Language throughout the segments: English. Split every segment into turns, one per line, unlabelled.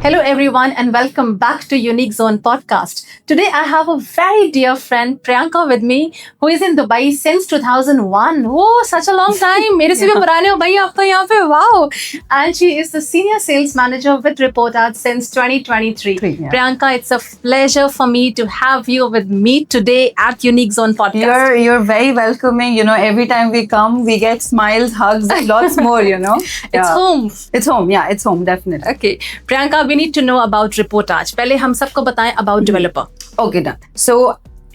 Hello, everyone, and welcome back to Unique Zone podcast. Today, I have a very dear friend, Priyanka, with me, who is in Dubai since 2001. Oh, such a long time. मेरे से भी पुराने हो भैया आप तो यहाँ पे. Wow. And she is the senior sales manager with Reportage since 2023.
Yeah.
Priyanka, it's a pleasure for me to have you with me today at Unique Zone podcast.
You're very welcoming. You know, every time we come, we get smiles, hugs, lots more. You know,
It's home.
It's home. Yeah, it's home definitely.
Okay, Priyanka, we need to know about Reportage. पहले हम सबको बताएं about developer.
Okay, done. So,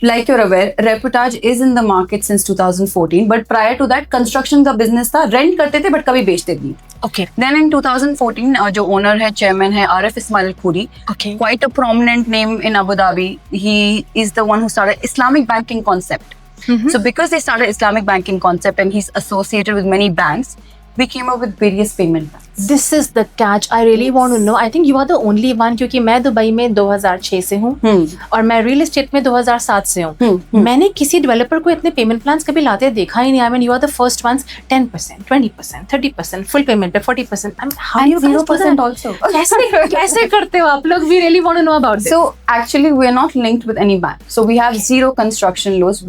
like you're aware, Reportage is in the market since 2014. But prior to that, construction का business था. Rent करते थे, but कभी बेचते नहीं.
Okay.
Then in 2014, जो owner है, chairman है, RF Ismail Khoury.
Okay.
Quite a prominent name in Abu Dhabi. He is the one who started Islamic banking concept.
Mm-hmm.
So because they started Islamic banking concept and he's associated with many banks, we came up with various payment plans.
This is the catch. I really want to know. I think you are the only one क्योंकि मैं Dubai में 2006 से हूँ और मैं real estate में 2007 से हूँ. मैंने किसी डेवलपर को इतने पेमेंट प्लान्स कभी लाते देखा ही नहीं. I mean, you are the first ones. 10%, 20%, 30% full payment पे 40%. I mean, how
And
you guys do
0%
that?
also.
कैसे करते हो आप लोग? We really want to know about this.
So actually, we are not linked with any bank. So we have zero construction loans.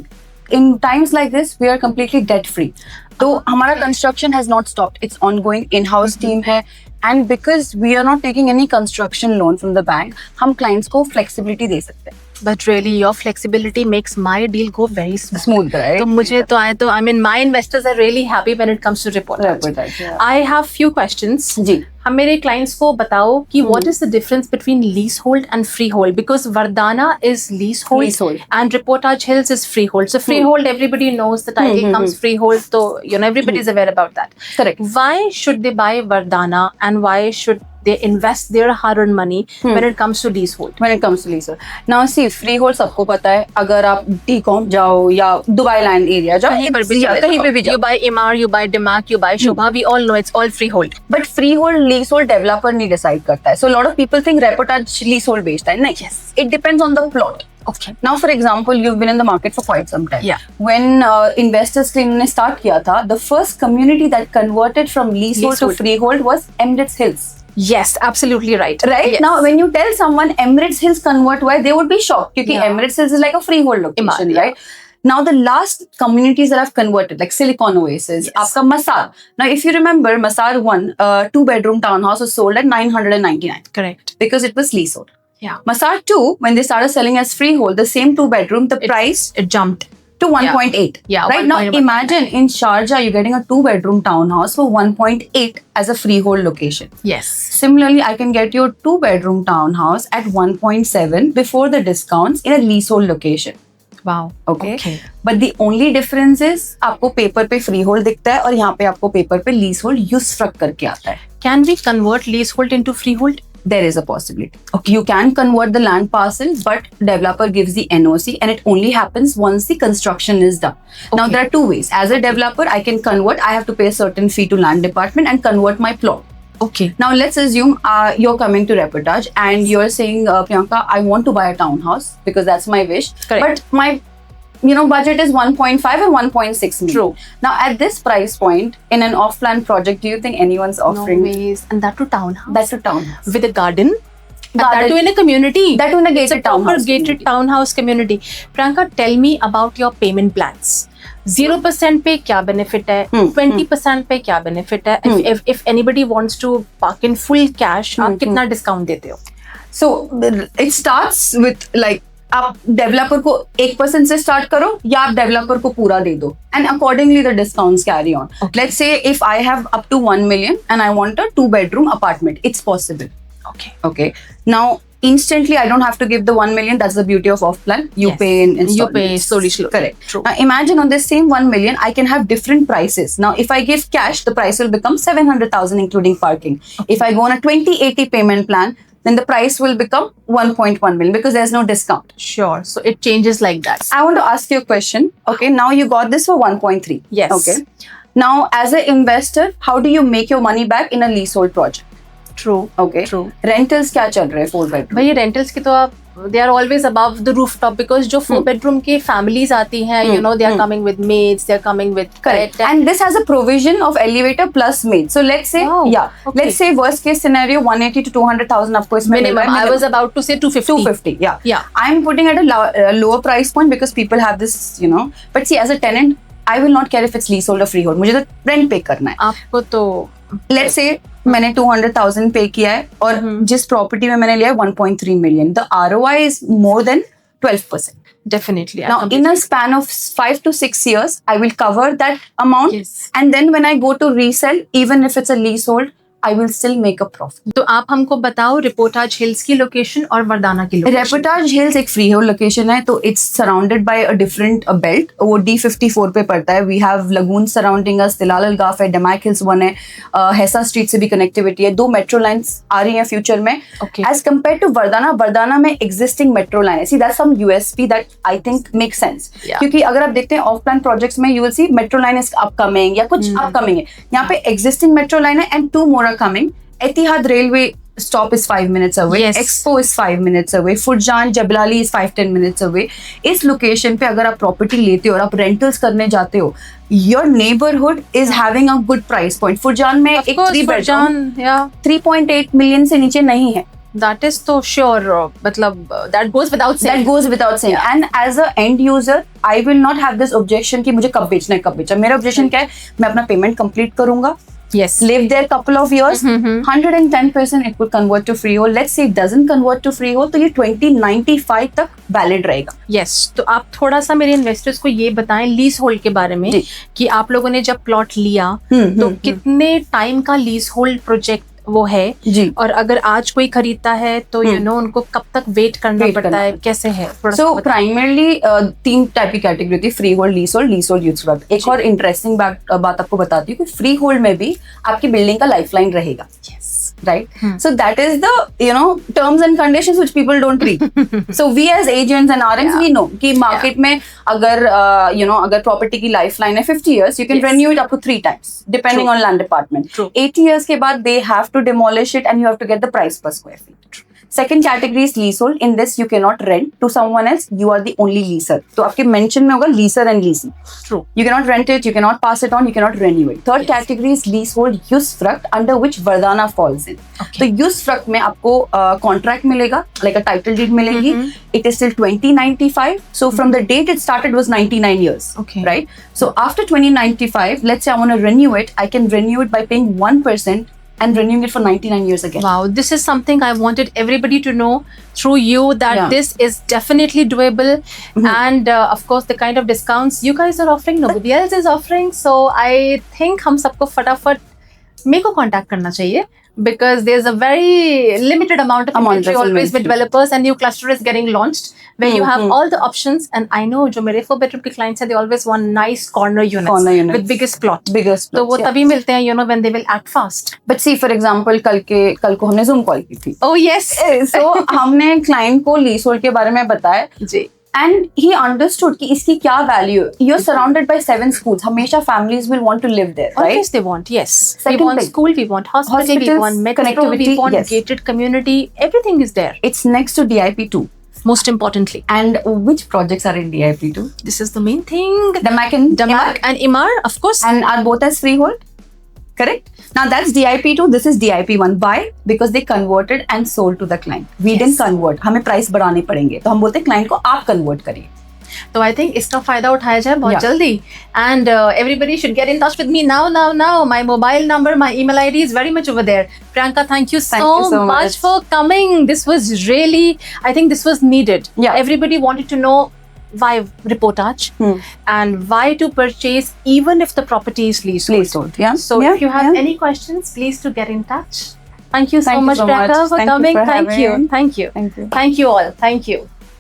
In times like this, we are completely debt free. तो हमारा construction has not stopped. It's ongoing. In-house team है. And because we are not taking any construction loan from the bank, हम clients को flexibility दे सकते हैं.
But really, your flexibility makes my deal go very smooth.
Smooth, right?
तो मुझे तो आए तो I mean, my investors are really happy when it comes to Reportage.
Reportage, yeah.
I have few questions.
जी.
हम मेरे clients को बताओ कि what is the difference between leasehold and freehold? Because Vardana is leasehold. And Reportage Hills is freehold. So freehold, everybody knows the title comes freehold. So you know everybody is aware about that.
Correct.
Why should they buy Vardana and why should they invest their hard-earned money when it comes to leasehold?
When it comes to leasehold. Now see, freehold सबको पता है. अगर आप DCOM जाओ या Dubai land area जाओ, कहीं पे भी जाओ.
You buy Emaar, you buy Demac, you buy Shobha. We all know it's all freehold.
But freehold, leasehold developer नहीं decide करता है. So a lot of people think Reportage leasehold बेचता है. नहीं.
Yes.
It depends on the plot.
Okay.
Now, for example, you've been in the market for quite some time.
Yeah.
When investors ने start किया था, the first community that converted from leasehold to freehold was Emirates Hills.
Yes, absolutely right.
Right?
Yes.
Now, when you tell someone Emirates Hills convert, why they would be shocked because
Yeah.
Emirates Hills is like a freehold location,
Yeah.
right? Now, the last communities that have converted, like Silicon Oasis,
Yes.
आपका Masar. Now, if you remember, Masar 1, 2-bedroom townhouse was sold at 999
Correct.
because it was leasehold.
Yeah.
Masar 2, when they started selling as freehold, the same 2-bedroom, the price
It jumped.
to 1.8.
Yeah,
Right
1.8.
now, imagine in Sharjah, you're getting a 2-bedroom townhouse for 1.8 as a freehold location.
Yes.
Similarly, I can get your 2-bedroom townhouse at 1.7 before the discounts in a leasehold location.
Wow.
Okay. But the only difference is आपको paper पे freehold दिखता है और यहाँ पे आपको paper पे leasehold usufruct करके आता है.
Can we convert leasehold into freehold?
There is a possibility. Okay. You can convert the land parcel, but developer gives the NOC and it only happens once the construction is done. Now,
Okay.
there are two ways. As a developer, I can convert. I have to pay a certain fee to land department and convert my plot.
Okay.
Now, let's assume you're coming to Reportage and you're saying, Priyanka, I want to buy a townhouse because that's my wish.
Correct.
But my budget is 1.5 and 1.6 million.
True.
Now, at this price point, in an off-plan project, do you think anyone's offering
No ways. And that to townhouse.
that's a townhouse?
with a garden. And
Garden.
that too in a community.
That in a
It's a
gated
proper
townhouse.
gated townhouse community. Priyanka, tell me about your payment plans. 0% पे क्या benefit है? 20% पे क्या benefit है? If anybody wants to park in full cash, आप कितना discount देते हो?
So, it starts with like, आप डेवलपर को 1% से स्टार्ट करो या आप डेवलपर को पूरा दे दो and accordingly the discounts carry on. Let's say if I have up to 1 million and I want a 2-bedroom apartment, it's possible. Okay. Now, instantly, I don't have to give the 1 million. That's the beauty of off-plan. You
Yes.
pay in installments.
You pay slowly.
Correct.
True.
Now, imagine on this same 1 million, I can have different prices. Now, if I give cash, the price will become 700,000 including parking. If I go on a 20/80 payment plan, then the price will become 1.1 million because there's no discount.
Sure. So it changes like that.
I want to ask you a question. Okay, now you got this for 1.3.
Yes.
Okay. Now, as an investor, how do you make your money back in a leasehold project?
True.
Okay.
True.
Rentals क्या चल रहे हैं 4-bedroom?
भाई rentals की तो आप they are always above the rooftop, because जो 4 bedroom के families आती हैं, you know, they are coming with maids, they are coming with
correct,
pet.
and this has a provision of elevator plus maid. So let's say,
okay.
let's say worst case scenario 180 to 200,000 आपको इसमें
minimum. I was about to say 250. Yeah.
I'm putting at a lower price point because people have this, you know. But see, as a tenant, I will not care if it's leasehold or freehold. मुझे तो rent pay करना है.
आपको तो
let's say मैंने 200,000 पे किया है और जिस प्रॉपर्टी में मैंने लिया है 1.3 million, the ROI is more than 12%.
Definitely.
Now, in a span of 5 to 6 years, I will cover that amount.
Yes.
And then when I go to resell, even if it's a leasehold, I will still make a profit.
तो आप हमको बताओ reportage hills की location और वरदाना की location.
रेपोर्टाज hills एक free hold location है, तो it's surrounded by a different belt. वो D54 पे पड़ता है. वी हैव लगून सराउंडिंग अस, तिलाल अलगाफ है, डमैक हिल्स 1 है, हैसा स्ट्रीट से भी कनेक्टिविटी है. 2 मेट्रो लाइंस आ रही हैं फ्यूचर में. एज कम्पेयर टू वरदाना में एग्जिस्टिंग मेट्रो लाइन है. See that's some USP that I think make sense. क्योंकि अगर आप देखते हैं ऑफ प्लान प्रोजेक्ट्स में you will see metro line is upcoming या कुछ अपकमिंग है. यहाँ पे एग्जिस्टिंग मेट्रो लाइन है and 2 more are coming. Etihad railway stop is 5 minutes away.
Yes.
Expo is 5 minutes away. Furjan Jabalali is 5-10 minutes away. इस location पे अगर आप प्रॉपर्टी लेते हो और आप रेंटल्स करने जाते हो, your neighborhood is having a good price point. फुरजान में एक 3 bedroom 3.8 million से नीचे नहीं है.
That is तो sure, मतलब that goes without saying.
That goes without saying. And as a end user, I will not have this objection कि मुझे कब बेचना है, कब बेचना. मेरा ऑब्जेक्शन क्या है, मैं अपना पेमेंट कंप्लीट करूंगा.
Yes.
Live there couple of years, 110% it will convert to freehold. Let's say it doesn't convert to freehold, तो ये 2095 तक valid रहेगा.
Yes. तो आप थोड़ा सा मेरे इन्वेस्टर्स को ये बताएं लीज होल्ड के बारे में कि आप लोगों ने जब प्लॉट लिया तो कितने टाइम का लीज होल्ड प्रोजेक्ट वो है
जी.
और अगर आज कोई खरीदता है तो यू नो उनको कब तक वेट करना पड़ता है, कैसे है?
सो प्राइमरली 3 टाइप की कैटेगरी होती है, free hold, lease hold, lease hold use work. एक और इंटरेस्टिंग बात आपको बताती हूँ कि फ्री होल्ड में भी आपकी बिल्डिंग का लाइफलाइन रहेगा. Right? So that is the, you know, terms and conditions which people don't read. So we as agents and RMs, we know कि market में अगर you know अगर property की lifeline है 50 years, you can renew it up to 3 times depending on land department. 80 years के बाद they have to demolish it and you have to get the price per square feet. Second category is leasehold. In this you cannot rent to someone else. You are the only leaser. तो आपके mention में होगा leaser and leasing.
True.
You cannot rent it. You cannot pass it on. You cannot renew it. Third category is leasehold usufruct, under which Vardhana falls in. तो usufruct में आपको contract मिलेगा, like a title deed मिलेगी. It is till 2095. So from the date it started was 99 years.
Okay.
Right. So after 2095, let's say I want to renew it. I can renew it by paying 1%. And renewing it for 99 years again.
Wow, this is something I wanted everybody to know through you, that this is definitely doable. And of course the kind of discounts you guys are offering, nobody else is offering. So I think हम सबको फटाफट मेरे को contact करना चाहिए, because there's a very limited amount of inventory always with developers, and new cluster is getting launched where you have all the options. And I know जो मेरे 4 bedroom के clients हैं, they always want nice corner units with biggest plot. तो वो तभी मिलते हैं, you know, when they will act fast.
But see, for example, कल को हमने Zoom call की थी.
Oh yes.
So हमने client को leasehold के बारे में बताया जी. And he understood कि इसकी क्या value. You're surrounded by 7 schools. हमेशा families will want to live there, right?
Always they want, yes.
Second
we want
thing,
school, we want hospital, we want metro, we want gated community. Everything is there.
It's next to DIP2.
Most importantly.
And which projects are in DIP2?
This is the main thing.
Damak and
Imar, of course.
And are both as freehold? Correct? Now that's DIP2, this is DIP1. Why? Because they converted and sold to the client. We didn't convert. हमें price बढ़ाने पड़ेंगे. तो हम बोलते हैं client को आप convert करिए.
तो I think इसका फायदा उठाया जाए बहुत जल्दी. And everybody should get in touch with me now. My mobile number, my email ID is very much over there. Priyanka, thank you so much for coming. This was really, I think this was needed.
Yeah.
Everybody wanted to know why reportage and why to purchase even if the property is leasehold.
Yeah.
So if you have any questions, please to get in touch. Thank you so much, Priyanka, for coming. Thank you. Thank you all. Thank you.